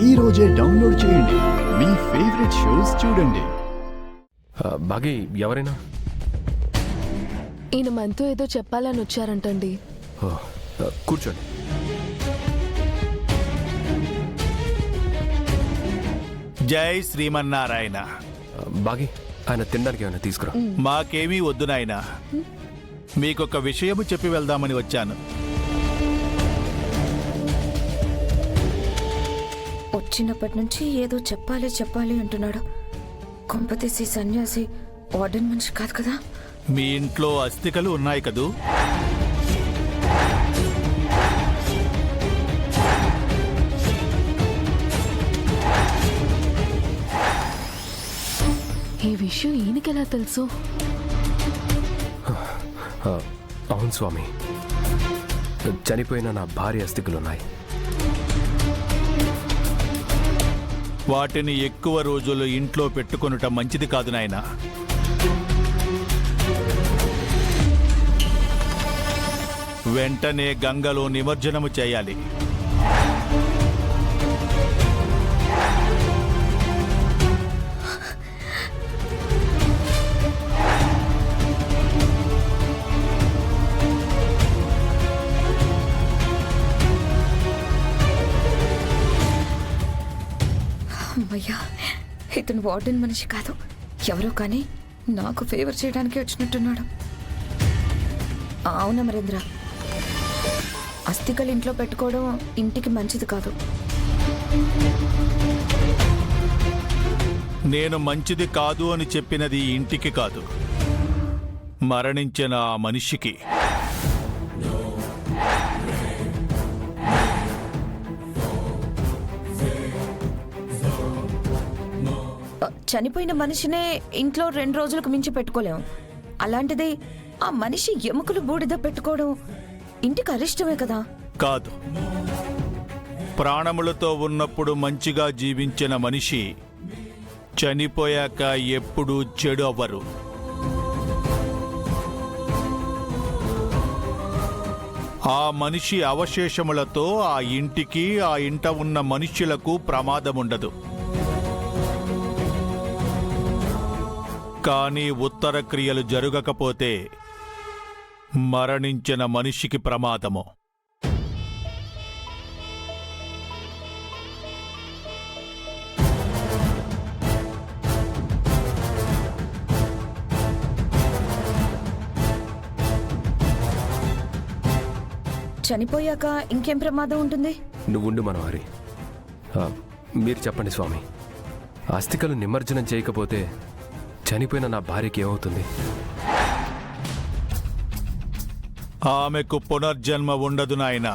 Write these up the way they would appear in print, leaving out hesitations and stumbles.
ఈ రోజే డౌన్లోడ్ చేయండి. మీ ఫేవరెట్ షోస్ చూడండి. బాగి ఎవరైనా ఈయన మనతో ఏదో చెప్పాలని వచ్చారంటండి. కూర్చోండి. జై శ్రీమన్నారాయణ. బాగి ఆయన తినడానికి ఏమైనా తీసుకురా. మాకేమీ వద్దు నాయనా, మీకొక విషయము చెప్పి వెళ్దామని వచ్చాను. వచ్చినప్పటి నుంచి ఏదో చెప్పాలి అంటున్నాడు. కొంపతీసి సన్యాసి వార్డెన్ మనిషి కాదు కదా. మీ ఇంట్లో అస్థికలు ఉన్నాయి కదూ? ఈ విషయం ఈయనకెలా తెలుసు? అవును స్వామి, చనిపోయిన నా భార్య అస్థికలున్నాయి. వాటిని ఎక్కువ రోజులు ఇంట్లో పెట్టుకొనుట మంచిది కాదు నాయనా. వెంటనే గంగలో నిమజ్జనము చేయాలి. అమ్మయ్యా, ఇతను వార్డెన్ మనిషి కాదు, ఎవరో కానీ నాకు ఫేవర్ చేయడానికి వచ్చినట్టున్నాడు. అవునా మరేంద్ర, అస్థికలు ఇంట్లో పెట్టుకోవడం ఇంటికి మంచిది కాదు. నేను మంచిది కాదు అని చెప్పినది ఇంటికి కాదు, మరణించిన ఆ మనిషికి. చనిపోయిన మనిషినే ఇంట్లో 2 రోజులకు మించి పెట్టుకోలేం. అలాంటిది ఆ మనిషి ఎముకలు బూడిద పెట్టుకోవడం ఇంటికి అరిష్టమే కదా. కాదు, ప్రాణములతో ఉన్నప్పుడు మంచిగా జీవించిన మనిషి చనిపోయాక ఎప్పుడూ చెడు అవ్వరు. ఆ మనిషి అవశేషములతో ఆ ఇంటికి, ఆ ఇంట ఉన్న మనుష్యులకు ప్రమాదముండదు. కానీ ఉత్తర క్రియలు జరగకపోతే మరణించిన మనిషికి ప్రమాదము. చనిపోయాక ఇంకేం ప్రమాదం ఉంటుంది? నువ్వుండు మనవారి. మీరు చెప్పండి స్వామి, అస్థికలు నిమజ్జనం చేయకపోతే చనిపోయిన నా భార్యకి ఏమవుతుంది? ఆమెకు పునర్జన్మ ఉండదు నాయనా.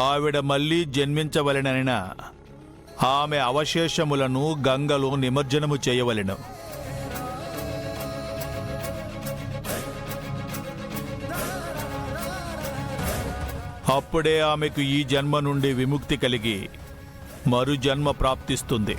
ఆవిడ మళ్ళీ జన్మించవలెనైనా ఆమె అవశేషములను గంగలో నిమజ్జనము చేయవలెను. అప్పుడే ఆమెకు ఈ జన్మ నుండి విముక్తి కలిగి మరు జన్మ ప్రాప్తిస్తుంది.